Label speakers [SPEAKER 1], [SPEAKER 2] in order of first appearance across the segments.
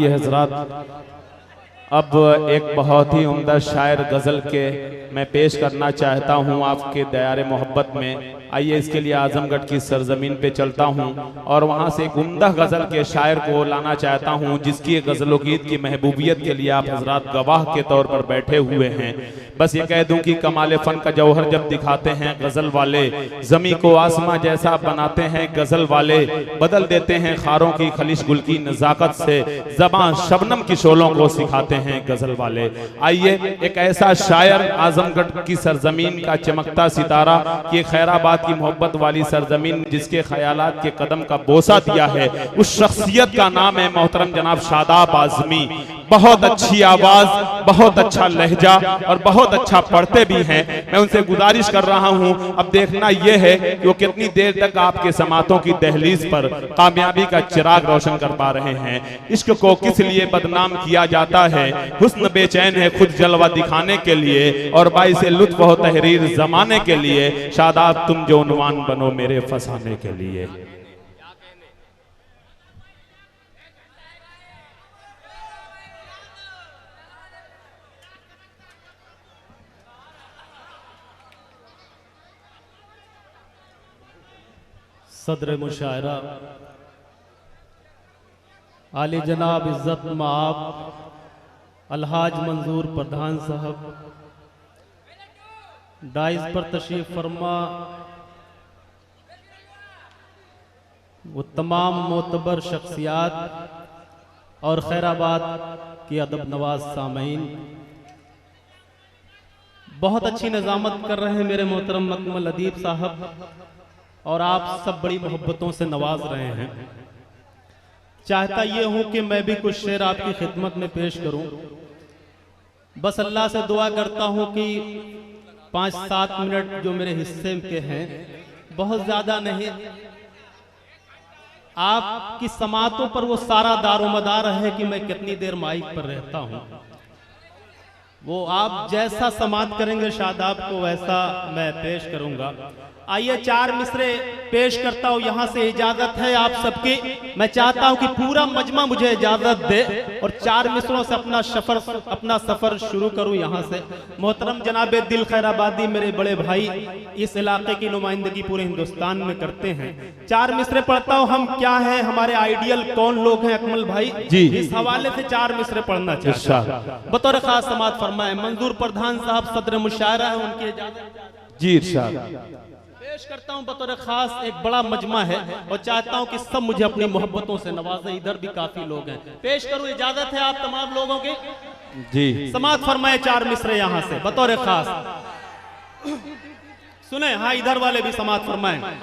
[SPEAKER 1] आइए हजरात, अब एक बहुत ही उम्दा शायर गज़ल के मैं पेश करना चाहता हूँ आपके दयारे मोहब्बत में। आइए इसके लिए आजमगढ़ की सरजमीन पे चलता हूँ और वहाँ से एक उम्दा गज़ल के शायर को लाना चाहता हूँ, जिसकी गज़ल गीत की महबूबियत के लिए आप हजरात गवाह के तौर पर बैठे हुए हैं। बस ये कह दूं कि कमाल फन का जौहर जब दिखाते हैं गज़ल वाले, ज़मी को आसमां जैसा बनाते हैं गज़ल वाले, बदल देते हैं खारों की खलिश गुल की नज़ाकत से, ज़बां शबनम की शोलों को सिखाते हैं गज़ल वाले। आइए एक ऐसा शायर आजमगढ़ की सरजमीन का चमकता सितारा, कि खैराबाद की मोहब्बत वाली सरजमीन जिसके ख्यालात के कदम का बोसा दिया है, उस शख्सियत का नाम है मोहतरम जनाब शादाब आज़मी। बहुत अच्छी आवाज, बहुत अच्छा लहजा और बहुत अच्छा पढ़ते भी हैं। मैं उनसे गुजारिश कर रहा हूं, अब देखना यह है कि वो कितनी देर तक आपके समातों की दहलीज पर कामयाबी का चिराग रोशन कर पा रहे हैं। इश्क को किस लिए बदनाम किया जाता है, हुस्न बेचैन है खुद जलवा दिखाने के लिए, और बाइसे लुत्फ हो तहरीर जमाने के लिए, शादाब तुम जो उन्वान बनो मेरे फसाने के लिए।
[SPEAKER 2] सदर मुशायरा आले जनाब इज़्ज़त माब अलहाज मंजूर प्रधान साहब डाइस पर तशरीफ फरमा, वो तमाम मोतबर शख्सियात और खैराबाद के अदब नवाज सामीन, बहुत अच्छी निज़ामत कर रहे हैं मेरे मोहतरम मकमल अदीब साहब, और आप सब बड़ी मोहब्बतों से नवाज रहे हैं। चाहता ये हूं कि मैं भी कुछ शेर आपकी खिदमत में पेश करूं। बस अल्लाह से दुआ करता हूं कि 5-7 मिनट जो मेरे हिस्से के हैं, बहुत ज्यादा नहीं, आपकी समातों पर वो सारा दारोमदार है कि मैं कितनी देर माइक पर रहता हूं। वो आप जैसा समात करेंगे शादाब को वैसा मैं पेश करूंगा। आइए 4 मिसरे पेश करता हूं, यहां से इजाजत है आप सबकी। मैं चाहता हूं कि पूरा मजमा मुझे इजाजत दे और 4 मिसरों से अपना सफर शुरू करूं यहां से। मोहतरम जनाबे दिल खैराबादी मेरे बड़े भाई इस इलाके की नुमाइंदगी पूरे हिंदुस्तान में करते हैं। 4 मिसरे पढ़ता हूं, हम क्या हैं, हमारे आइडियल कौन लोग हैं अकमल भाई जी, इस हवाले से 4 मिसरे पढ़ना चाहता हूं। बतौर खास समात फरमाए मंजूर प्रधान साहब सदर मुशायरा है, उनकी इजाजत जी इरशाद पेश करता हूं। बतौर खास एक बड़ा मजमा है और चाहता हूं कि सब मुझे अपनी मोहब्बतों से नवाजे। इधर भी काफी लोग हैं, पेश करूं, इजाजत है आप तमाम लोगों की जी। समात फरमाए 4 मिसरे यहां से बतौर खास सुने। हाँ इधर वाले भी समात फरमाए।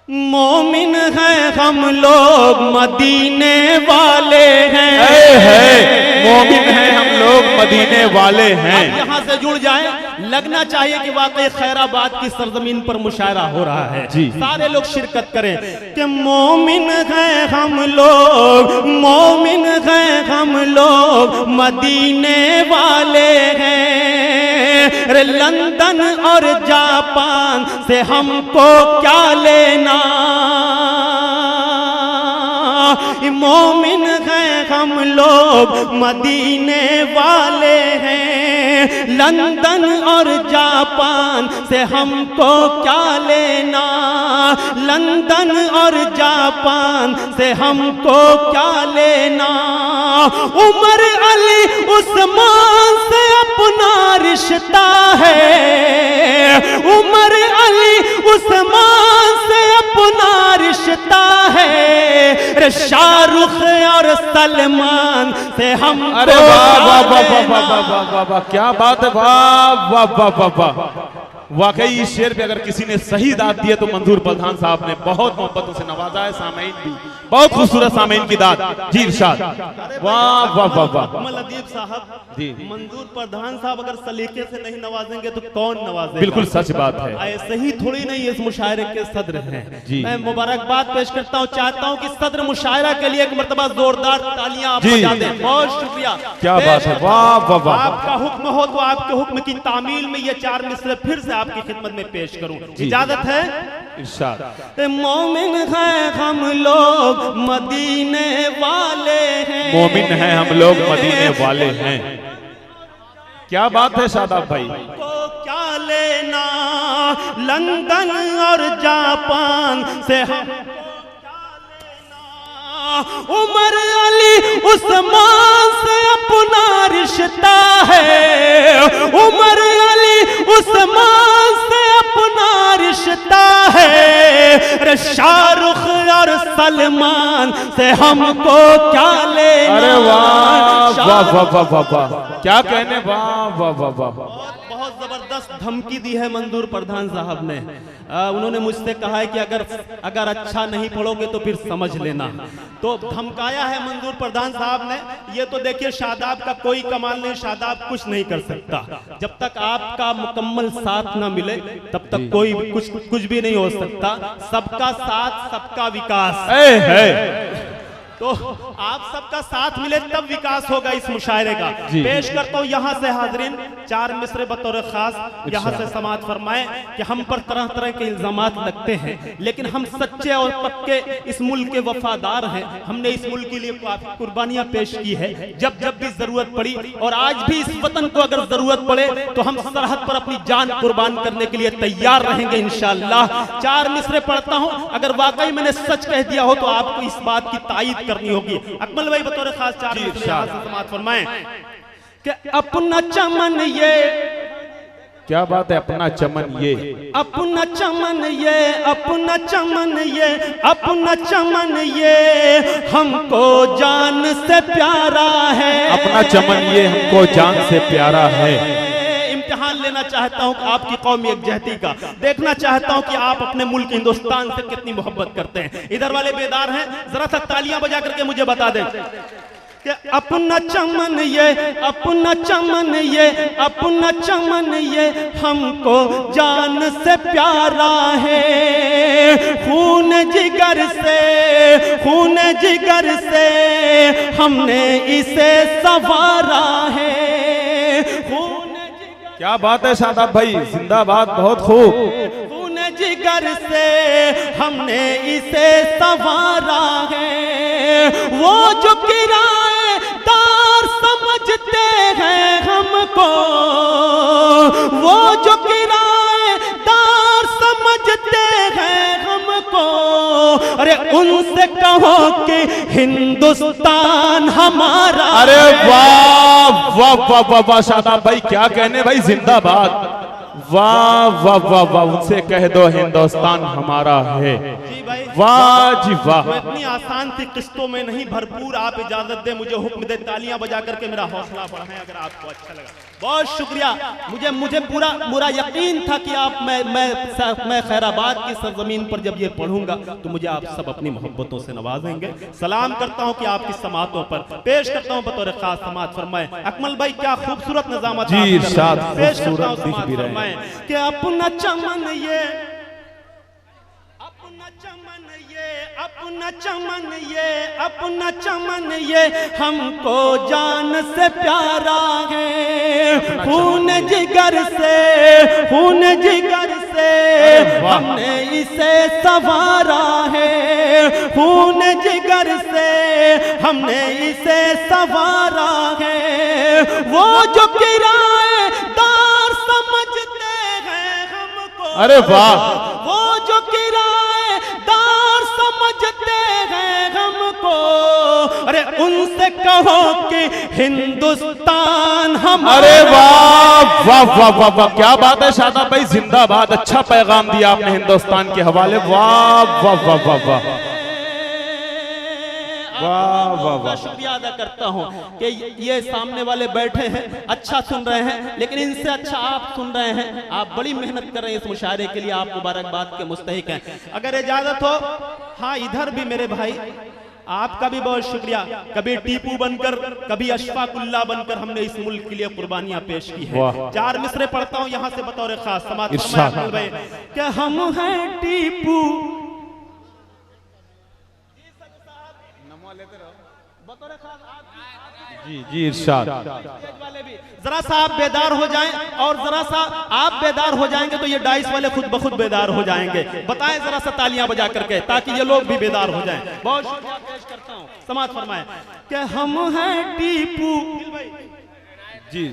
[SPEAKER 2] मोमिन हैं हम लोग मदीने वाले हैं, मोमिन हैं हम लोग मदीने वाले हैं। यहाँ से जुड़ जाएं, लगना चाहिए कि वाकई खैराबाद की सरजमीन पर मुशायरा हो रहा है जी। सारे लोग शिरकत करें कि मोमिन हैं हम लोग, मोमिन हैं हम लोग मदीने वाले हैं। रे लंदन और जापान से हमको क्या लेना, मोमिन हैं हम लोग मदीने वाले हैं। लंदन और जापान से हमको क्या लेना, लंदन और जापान से हमको क्या लेना। उमर अली उस्मान से अपना रिश्ता है, उमर अली उस्मान से अपना रिश्ता है। शाहरुख और सलमान से हम,
[SPEAKER 1] अरे वाह वाह वाह वाह वाह वाह वाह, क्या बात है, वाह वाह वाह वाह वाह। वाकई इस शेर पे अगर किसी ने सही दाद दी है तो मंजूर प्रधान साहब ने बहुत मोहब्बतों से नवाजा है। सामीन भी बहुत खूबसूरत सामीन की दाद जी इरशाद, वाह वाह वाह वाह।
[SPEAKER 2] कमल अदीब साहब जी, मंजूर प्रधान साहब अगर सलीके से नहीं नवाजेंगे तो कौन नवाजेगा।
[SPEAKER 1] बिल्कुल सच बात है,
[SPEAKER 2] ऐसे ही थोड़ी नहीं इस मुशायरे के सदर हैं जी। मैं मुबारकबाद पेश करता हूँ, चाहता हूँ कि सदर मुशायरा के लिए एक मर्तबा जोरदार तालियां आप बजा दें। बहुत शुक्रिया,
[SPEAKER 1] क्या बात है, वाह वाह वाह।
[SPEAKER 2] आपका हुक्म हो तो आपके हुक्म की तामील में ये 4 मिसरे फिर से आपकी खिदमत में पेश करूं, इजाजत है।
[SPEAKER 1] इरशाद।
[SPEAKER 2] मोमिन हैं हम लोग मदीने वाले हैं,
[SPEAKER 1] मोमिन हैं हम लोग मदीने वाले हैं। क्या बात है शादाब भाई।
[SPEAKER 2] को क्या लेना लंदन और जापान से, हम उमर अली उस्मान से अपना रिश्ता है, उमर अली उस्मान से अपना रिश्ता है। अरे शाहरुख और सलमान से हमको क्या लेना।
[SPEAKER 1] अरे वाह वाह वाह वाह वाह वाह, क्या कहने, वाह वाह वाह वाह।
[SPEAKER 2] बहुत जबरदस्त धमकी दी है मंजूर प्रधान साहब ने। उन्होंने मुझसे कहा है कि अगर अच्छा नहीं पढ़ोगे तो फिर समझ लेना, तो धमकाया है मंजूर प्रधान साहब ने। ये तो देखिए शादाब का कोई कमाल नहीं, शादाब कुछ नहीं कर सकता। जब तक आपका मुकम्मल साथ ना मिले तब तक कोई कुछ भी नहीं हो सकता। सबका साथ सबका विकास है, तो आप सबका साथ मिले तब विकास होगा इस मुशायरे का। पेश करता हूँ यहाँ से हाजरीन 4 मिसरे बतौर खास, यहाँ से समाअत फरमाएं कि हम पर तरह तरह के इल्जामात लगते हैं, लेकिन हम सच्चे और पक्के इस मुल्क के वफादार हैं। हमने इस मुल्क के लिए काफी कुर्बानियां पेश की है जब जब भी जरूरत पड़ी, और आज भी इस वतन को अगर जरूरत पड़े तो हम सरहद पर अपनी जान कुर्बान करने के लिए तैयार रहेंगे इंशाअल्लाह। 4 मिसरे पढ़ता हूँ, अगर वाकई मैंने सच कह दिया हो तो आपको इस बात की तायीद करनी होगी। अकमल भाई बतौर खास 4 मिसरे समाअत फरमाएं कि अपना चमन ये,
[SPEAKER 1] क्या बात है, अपना चमन ये,
[SPEAKER 2] अपना चमन ये, अपना चमन ये, अपना चमन ये हमको जान से प्यारा है।
[SPEAKER 1] अपना चमन ये हमको जान से प्यारा है।
[SPEAKER 2] इम्तिहान लेना चाहता हूँ आपकी कौमी यकजहती का, देखना चाहता हूँ कि आप अपने मुल्क हिंदुस्तान से कितनी मोहब्बत करते हैं। इधर वाले बेदार हैं, जरा सा तालियां बजा करके मुझे बता दें कि अपना चमन ये, अपना चमन ये, अपना चमन ये हमको जान से प्यारा है। खून जिगर से, खून जिगर से हमने इसे संवारा है।
[SPEAKER 1] क्या बात है शादाब भाई, जिंदाबाद, बहुत खूब।
[SPEAKER 2] खून जिगर से हमने इसे संवारा है। वो जो किराएदार समझते हैं हमको, वो जो किराएदार समझते हैं हमको, अरे उनसे कहो कि हिंदुस्तान हमारा।
[SPEAKER 1] अरे वाह वाह वाह वाह वाह शादाब भाई, क्या कहने भाई, जिंदाबाद, वाह वाह वाह वाह। उनसे कह दो हिंदुस्तान हमारा है।
[SPEAKER 2] जी भाई,
[SPEAKER 1] वाह जी वाह।
[SPEAKER 2] इतनी आसान सी किस्तों में नहीं, भरपूर। आप इजाजत दे, मुझे हुक्म दे, तालियां बजा करके मेरा हौसला बढ़ाएं अगर आपको अच्छा लगा। बहुत शुक्रिया। मुझे पूरा यकीन था कि आप मैं खैराबाद की सरजमीन पर जब ये पढ़ूंगा तो मुझे आप सब अपनी मोहब्बतों से नवाजेंगे। सलाम करता हूं कि आपकी समातों पर पेश करता हूं बतौर खास समात फरमाएं। अकमल भाई क्या खूबसूरत निजामत
[SPEAKER 1] जी, इरशाद,
[SPEAKER 2] पेश करता हूं
[SPEAKER 1] खूबसूरत दिख भी रहे हैं
[SPEAKER 2] कि अपना चमन ये, अपना चमन ये, अपना चमन ये, अपना चमन ये हमको जान से प्यारा है। खून जिगर से, खून जिगर से हमने इसे संवारा है। खून जिगर से हमने इसे संवारा है। वो जो किराएदार समझते हैं हमको,
[SPEAKER 1] अरे वाह,
[SPEAKER 2] वो जो किराएदार समझते हैं हमको, अरे उनसे कहो कि हिंदुस्तान हमारा।
[SPEAKER 1] अरे वाह वाह वाह वाह वाह, क्या बात है शादाब भाई, जिंदाबाद। अच्छा पैगाम दिया आपने हिंदुस्तान के हवाले। वाह वाह वाह वाह वाह वाह वाह वाह।
[SPEAKER 2] शुक्रिया अदा करता हूँ कि ये सामने वाले बैठे हैं, अच्छा सुन रहे हैं, लेकिन इनसे अच्छा आप सुन रहे हैं। आप बड़ी मेहनत कर रहे हैं इस मुशायरे के लिए, आप मुबारकबाद के मुस्तहिक हैं। अगर इजाजत हो, हाँ इधर भी मेरे भाई, आपका भी बहुत शुक्रिया। कभी टीपू बनकर, कभी अशफाकुल्ला बनकर हमने इस मुल्क के लिए कुर्बानियां पेश की है। 4 मिसरे पढ़ता हूँ यहाँ से बतौर खास समात फरमाएं कि हम हैं टीपू।
[SPEAKER 1] जी जी इरशाद।
[SPEAKER 2] वाले भी जरा सा आप बेदार हो जाएं, और जरा सा आप बेदार हो जाएंगे तो ये डाइस वाले खुद ब खुद बेदार हो जाएंगे। बताएं जरा सा तालियां बजा करके, ताकि ये लोग भी बेदार हो जाएं। बहुत शुक्रिया पेश करता हूं। समाज फरमाएं कि हम हैं टीपू
[SPEAKER 1] जी,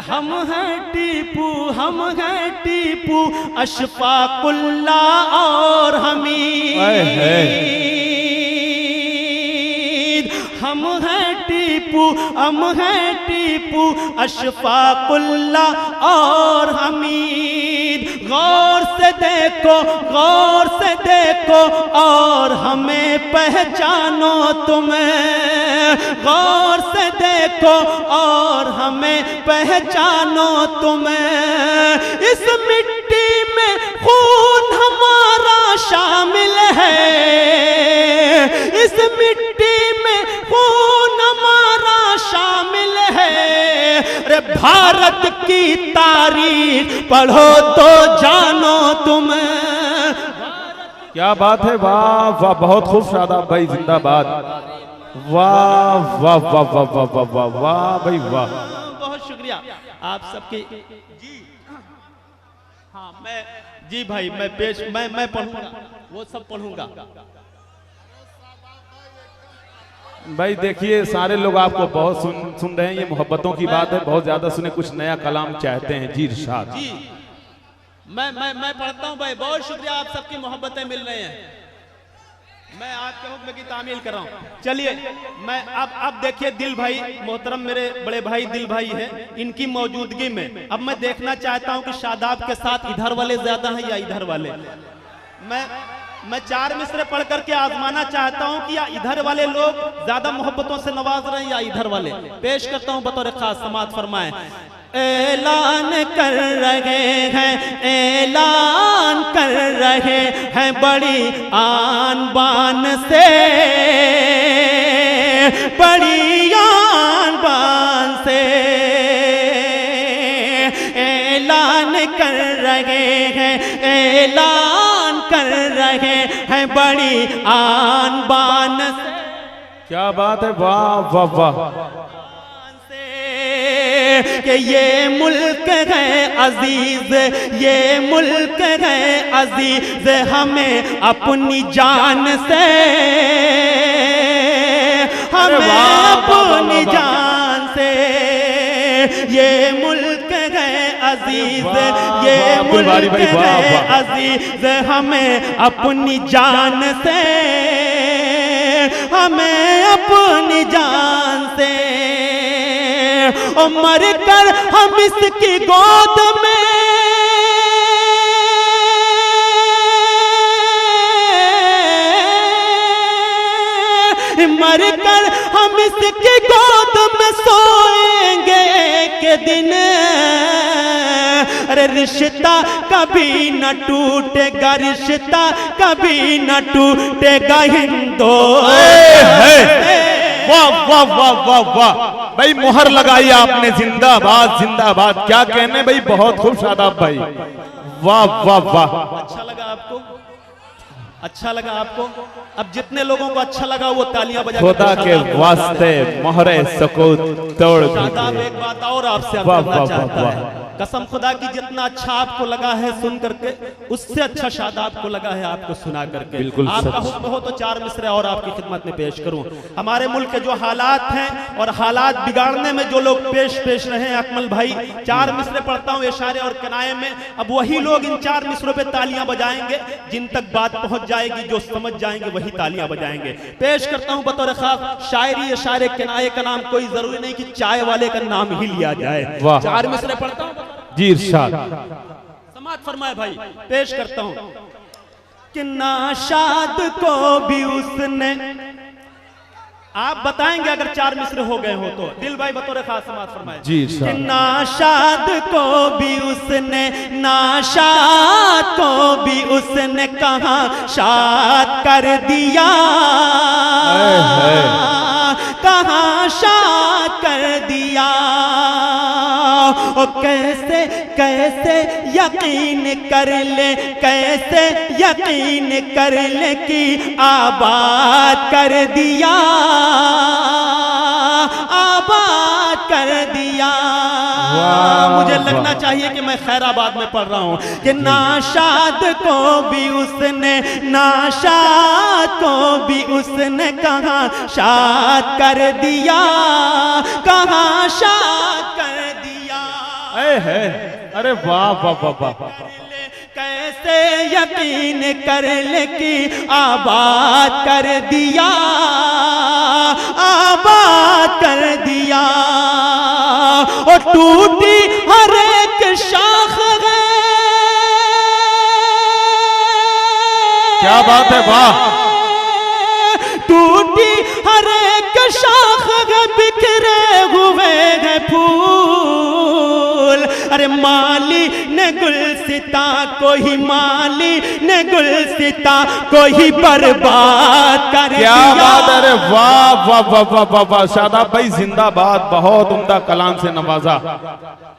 [SPEAKER 2] हम हैं टीपू, हम हैं टीपू, अशफाकुल्ला और हमीद। हम हैं टीपू, हम हैं टीपू, अशफाकुल्ला और हमीद। गौर से देखो, गौर से देखो और हमें पहचानो तुम्हें। गौर से देखो और हमें पहचानो तुम्हें। इस मिट्टी में खून हमारा शामिल है, इस मिट्टी में खून हमारा शामिल है। रे भारत की तारीख पढ़ो तो जानो तुम।
[SPEAKER 1] क्या बात है, वाह वाह, बहुत खूब शादाब भाई, जिंदाबाद। वाह वाह वाह वाह वाह वाह वाह वाह भाई वाह,
[SPEAKER 2] बहुत शुक्रिया आप सबकी। जी हाँ, मैं जी भाई मैं पेश मैं पढ़ूंगा, वो सब पढ़ूंगा।
[SPEAKER 1] भाई देखिए सारे लोग आपको बहुत सुन रहे हैं, ये मोहब्बतों की बात है, बहुत ज्यादा सुने, कुछ नया कलाम चाहते हैं। जी इरशाद।
[SPEAKER 2] जी मैं पढ़ता हूँ भाई। बहुत शुक्रिया, आप सबकी मोहब्बतें मिल रही हैं, मैं आपके हुक्म की तामील कर रहा हूँ। चलिए मैं अब देखिए दिल भाई मोहतरम, मेरे बड़े भाई दिल भाई हैं, इनकी मौजूदगी में अब मैं देखना चाहता हूँ कि शादाब के साथ इधर वाले ज्यादा हैं या इधर वाले। मैं 4 मिसरे पढ़ करके आजमाना चाहता हूं कि या इधर वाले लोग ज्यादा मोहब्बतों से नवाज रहे हैं या इधर वाले। पेश करता हूं बतौर खास, समात फरमाएं। ऐलान कर रहे हैं, ऐलान कर रहे हैं बड़ी आन बान से, बड़ी आन बान से ऐलान कर रहे हैं, ऐलान कर रहे हैं बड़ी आन बान से।
[SPEAKER 1] क्या बात है, वाह वाह वाह,
[SPEAKER 2] कि ये मुल्क है अजीज, ये मुल्क है अजीज हमें अपनी जान से, हमें अपनी जान से। ये मुल्क है अजीज, ये मुल्क है अजीज हमें अपनी जान से, हमें अपनी जान से। और मर कर हम इसकी गोद में, मर कर हम इसकी गोद में सोएंगे एक दिन। अरे रिश्ता कभी न टूटेगा, रिश्ता कभी न टूटेगा हिंदो।
[SPEAKER 1] वाह वाह वाह वाह वाह भाई, मोहर लगाई आपने, जिंदाबाद जिंदाबाद। क्या कहने भाई, बहुत खूब शादाब भाई, वाह वाह वाह।
[SPEAKER 2] अच्छा लगा आपको, अच्छा लगा आपको? अब जितने लोगों को अच्छा लगा वो तालियां बजा
[SPEAKER 1] खुदा के वास्ते मोहरे सकूत तोड़।
[SPEAKER 2] शादाब एक बात और आपसे करना चाहता है, कसम खुदा की जितना अच्छा आपको लगा है सुन करके, उससे अच्छा शादाब को लगा है आपको सुना करके।
[SPEAKER 1] बिल्कुल
[SPEAKER 2] आपका हुक्म हो तो 4 मिसरे और आपकी खिदमत में पेश करूं। हमारे मुल्क के जो हालात हैं और हालात बिगाड़ने में जो लोग पेश रहे हैं अकमल भाई, 4 मिसरे पढ़ता हूं इशारे और कनाए में। अब वही लोग इन 4 मिसरों पे तालियां बजाएंगे जिन तक बात पहुंच जाएगी, जो समझ जाएंगे वही तालियां बजाएंगे। पेश करता हूं बतौर खास, शायरी इशारे कनाए का नाम कोई जरूरी नहीं कि चाय वाले का नाम ही लिया जाए। 4 मिसरे पढ़ता हूं
[SPEAKER 1] जी इरशाद।
[SPEAKER 2] समात फरमाए भाई, पेश करता हूं कि नाशाद को भी उसने, आप बताएंगे अगर 4 मिसरे हो गए हो तो। दिल भाई बतौर खास समात फरमाए
[SPEAKER 1] जी
[SPEAKER 2] कि नाशाद को भी उसने, नाशाद को भी उसने कहां शाद कर दिया, कहां शाद कर दिया। कैसे कैसे यकीन कर ले, कैसे यकीन कर ले कि आबाद कर दिया। आबाद कर दिया। मुझे लगना चाहिए कि मैं खैराबाद में पढ़ रहा हूं कि नाशाद को भी उसने, नाशाद को भी उसने कहाँ शाद कर दिया, कहाँ शाद कर दिया।
[SPEAKER 1] है अरे वाह वाह वाह वाह।
[SPEAKER 2] कैसे यकीन कर ले कि आबाद कर दिया, आबाद कर दिया। और टूटी हर एक शाख है,
[SPEAKER 1] क्या बात है, वाह।
[SPEAKER 2] टूटी हर एक शाख है, बिखरे हुए हैं फूल। अरे माली ने गुलसिता को ही, माली ने गुलसिता को ही बर्बाद कर दिया।
[SPEAKER 1] क्या बात है, अरे वाह वाह वाह वाह वाह वाह। शादाब भाई जिंदाबाद, बहुत उम्दा कलाम से नवाजा।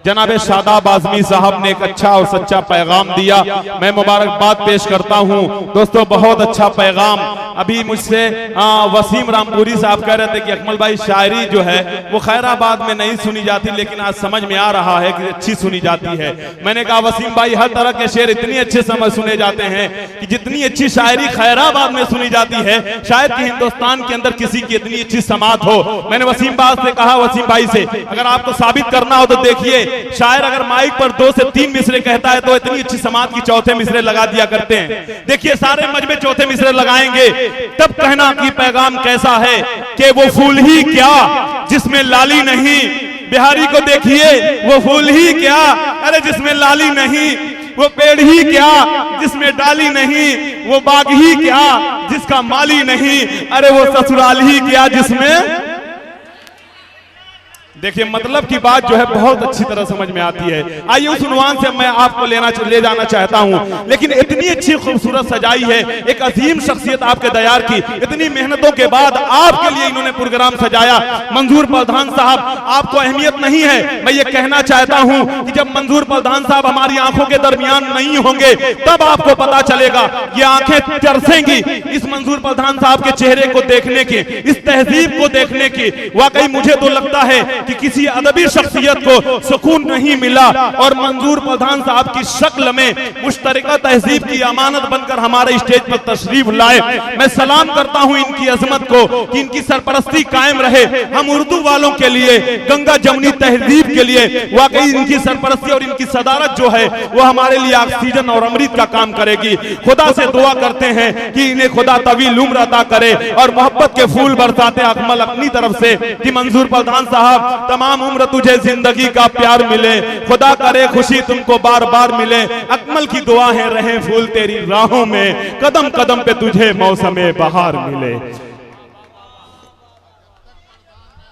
[SPEAKER 1] जनाब शादाब आजमी साहब ने एक अच्छा और सच्चा पैगाम दिया, मैं मुबारकबाद पेश करता हूं दोस्तों, बहुत अच्छा पैगाम। अभी मुझसे वसीम रामपुरी साहब कह रहे थे कि अकमल भाई शायरी जो है वो खैराबाद में नहीं सुनी जाती, लेकिन आज समझ में आ रहा है कि अच्छी सुनी जाती है। मैंने कहा वसीम भाई हर तरह के शेर इतनी अच्छे समझ सुने जाते हैं कि जितनी अच्छी शायरी खैराबाद में सुनी जाती है शायद कि हिंदुस्तान के अंदर किसी की इतनी अच्छी समात हो। मैंने वसीम भाई से अगर आपको साबित करना हो तो देखिए, शायर अगर माइक पर 2 से 3 मिसरे कहता है तो इतनी अच्छी समात की चौथे मिसरे लगा दिया करते हैं। देखिए सारे मजमे चौथे मिसरे लगाएंगे तब कहना कि पैगाम कैसा है कि वो फूल ही क्या जिसमें लाली नहीं। बिहारी को देखिए, वो फूल ही क्या, अरे जिसमें लाली नहीं। वो पेड़ ही क्या जिसमें डाली नहीं। वो बाग ही क्या जिसका माली नहीं। अरे वो ससुराल ही क्या जिसमें। देखिए मतलब की बात जो है बहुत अच्छी तरह समझ में आती है। आइए उस उन्वान से मैं आपको ले जाना चाहता हूं, लेकिन इतनी अच्छी खूबसूरत सजाई है, एक अजीम शख्सियत आपके दयार की, इतनी मेहनतों के बाद आपके लिए इन्होंने प्रोग्राम सजाया। मंजूर प्रधान साहब, आपको अहमियत नहीं है, मैं ये कहना चाहता हूं कि जब मंजूर प्रधान साहब हमारी आंखों के दरमियान नहीं होंगे तब आपको पता चलेगा, ये आंखें तरसेंगी इस मंजूर प्रधान साहब के चेहरे को देखने की, इस तहजीब को देखने की। वाकई मुझे तो लगता है कि किसी अदबी शख्सियत को सुकून नहीं मिला और मंजूर प्रधान साहब की शक्ल में मुश्तरका तहजीब की अमानत बनकर हमारे स्टेज पर तशरीफ लाए। मैं सलाम करता हूं इनकी अजमत को कि इनकी सरपरस्ती कायम रहे। हम उर्दू वालों के लिए, गंगा जमुनी तहजीब के लिए वाकई इनकी सरपरस्ती और इनकी सदारत जो है वो हमारे लिए ऑक्सीजन और अमृत का काम करेगी। खुदा से दुआ करते हैं कि इन्हें खुदा तवील उम्र अता करे और मोहब्बत के फूल बरसाते अकमल अपनी तरफ से कि मंजूर प्रधान साहब तमाम उम्र तुझे जिंदगी का प्यार मिले, खुदा करे खुशी तुमको बार बार मिले। अकमल की दुआ है रहे फूल तेरी राहों में, कदम कदम पे तुझे मौसमे बहार मिले।